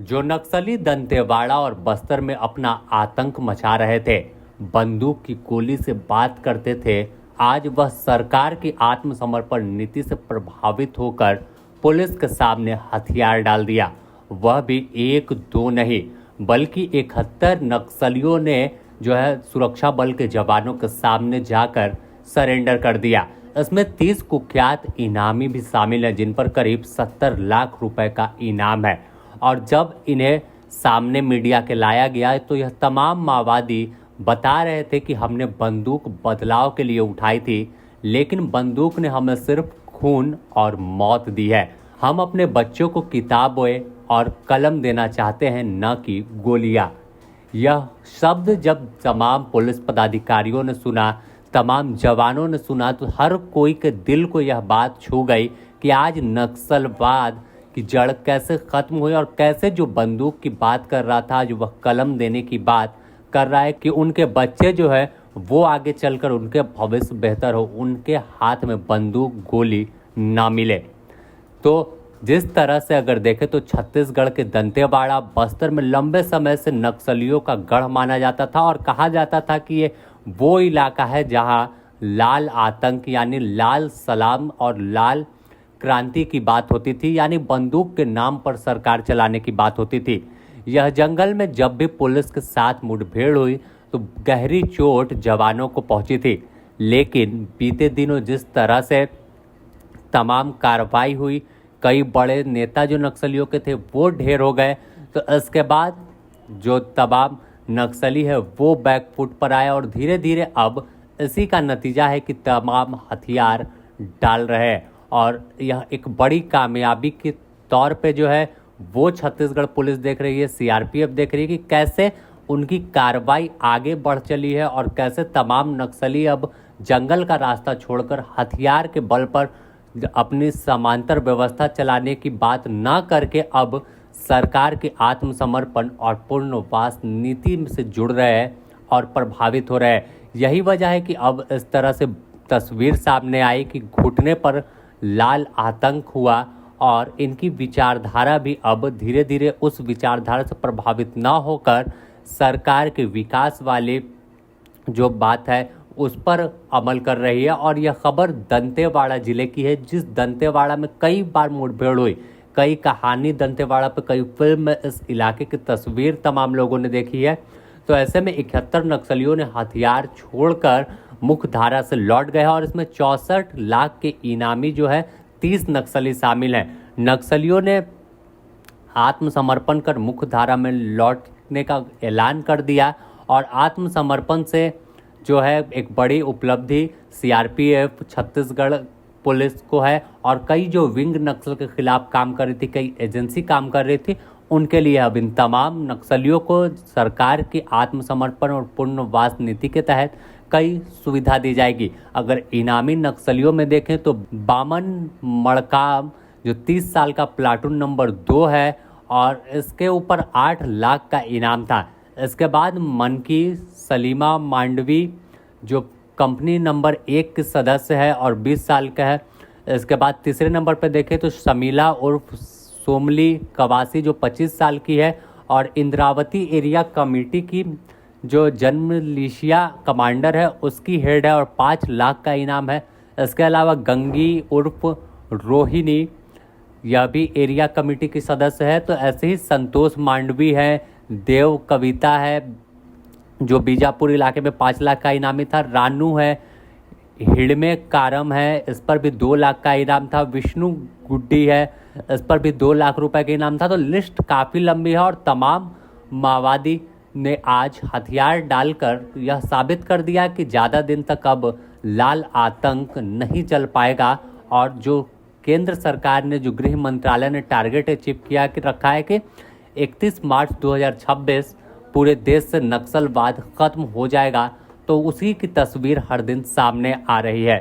जो नक्सली दंतेवाड़ा और बस्तर में अपना आतंक मचा रहे थे, बंदूक की गोली से बात करते थे, आज वह सरकार की आत्मसमर्पण नीति से प्रभावित होकर पुलिस के सामने हथियार डाल दिया। वह भी एक दो नहीं बल्कि 71 नक्सलियों ने सुरक्षा बल के जवानों के सामने जाकर सरेंडर कर दिया। इसमें 30 कुख्यात इनामी भी शामिल हैं, जिन पर करीब 70 लाख रुपए का इनाम है। और जब इन्हें सामने मीडिया के लाया गया तो यह तमाम माओवादी बता रहे थे कि हमने बंदूक बदलाव के लिए उठाई थी, लेकिन बंदूक ने हमें सिर्फ खून और मौत दी है। हम अपने बच्चों को किताबें और कलम देना चाहते हैं, न कि गोलियां। यह शब्द जब तमाम पुलिस पदाधिकारियों ने सुना, तमाम जवानों ने सुना, तो हर कोई के दिल को यह बात छू गई कि आज नक्सलवाद की जड़ कैसे खत्म हुई और कैसे जो बंदूक की बात कर रहा था, जो वह कलम देने की बात कर रहा है कि उनके बच्चे वो आगे चलकर उनके भविष्य बेहतर हो, उनके हाथ में बंदूक गोली ना मिले। तो जिस तरह से अगर देखें तो छत्तीसगढ़ के दंतेवाड़ा बस्तर में लंबे समय से नक्सलियों का गढ़ माना जाता था और कहा जाता था कि ये वो इलाका है जहां लाल आतंक यानी लाल सलाम और लाल क्रांति की बात होती थी, यानी बंदूक के नाम पर सरकार चलाने की बात होती थी। यह जंगल में जब भी पुलिस के साथ मुठभेड़ हुई तो गहरी चोट जवानों को पहुंची थी, लेकिन बीते दिनों जिस तरह से तमाम कार्रवाई हुई, कई बड़े नेता जो नक्सलियों के थे वो ढेर हो गए, तो इसके बाद जो तमाम नक्सली है वो बैकफुट पर आए और धीरे धीरे अब इसी का नतीजा है कि तमाम हथियार डाल रहे हैं। और यह एक बड़ी कामयाबी के तौर पे वो छत्तीसगढ़ पुलिस देख रही है, सीआरपीएफ देख रही है कि कैसे उनकी कार्रवाई आगे बढ़ चली है और कैसे तमाम नक्सली अब जंगल का रास्ता छोड़कर हथियार के बल पर अपनी समांतर व्यवस्था चलाने की बात ना करके अब सरकार के आत्मसमर्पण और पुनर्वास नीति से जुड़ रहे हैं और प्रभावित हो रहे हैं। यही वजह है कि अब इस तरह से तस्वीर सामने आई कि घुटने पर लाल आतंक हुआ और इनकी विचारधारा भी अब धीरे धीरे उस विचारधारा से प्रभावित ना होकर सरकार के विकास वाले जो बात है उस पर अमल कर रही है। और यह खबर दंतेवाड़ा जिले की है, जिस दंतेवाड़ा में कई बार मुठभेड़ हुई, कई कहानी दंतेवाड़ा पे, कई फिल्म में इस इलाके की तस्वीर तमाम लोगों ने देखी है। तो ऐसे में 71 नक्सलियों ने हथियार छोड़कर मुख्य धारा से लौट गए और इसमें 64 लाख के इनामी 30 नक्सली शामिल हैं। नक्सलियों ने आत्मसमर्पण कर मुख्य धारा में लौटने का ऐलान कर दिया और आत्मसमर्पण से एक बड़ी उपलब्धि सीआरपीएफ छत्तीसगढ़ पुलिस को है और कई जो विंग नक्सल के खिलाफ काम कर रही थी, कई एजेंसी काम कर रही थी, उनके लिए अब इन तमाम नक्सलियों को सरकार की आत्मसमर्पण और पुनर्वास नीति के तहत कई सुविधा दी जाएगी। अगर इनामी नक्सलियों में देखें तो बामन मड़काम जो 30 साल का प्लाटून नंबर 2 है और इसके ऊपर 8 लाख का इनाम था। इसके बाद मनकी सलीमा मांडवी जो कंपनी नंबर 1 के सदस्य है और 20 साल का है। इसके बाद तीसरे नंबर पर देखें तो शमीला उर्फ सोमली कवासी जो 25 साल की है और इंद्रावती एरिया कमेटी की जो जनमिलिशिया कमांडर है उसकी हेड है और 5 लाख का इनाम है। इसके अलावा गंगी उर्फ रोहिणी यह भी एरिया कमेटी की सदस्य है। तो ऐसे ही संतोष मांडवी है, देव कविता है जो बीजापुर इलाके में 5 लाख का इनामी था, रानू है, हिड़मे कारम है, इस पर भी 2 लाख का इनाम था, विष्णु गुड्डी है, इस पर भी 2 लाख रुपए का इनाम था। तो लिस्ट काफ़ी लंबी है और तमाम माओवादी ने आज हथियार डालकर यह साबित कर दिया कि ज़्यादा दिन तक अब लाल आतंक नहीं चल पाएगा। और जो केंद्र सरकार ने, जो गृह मंत्रालय ने टारगेट अचीव किया कि रखा है कि 31 मार्च 2026 पूरे देश से नक्सलवाद खत्म हो जाएगा, तो उसी की तस्वीर हर दिन सामने आ रही है।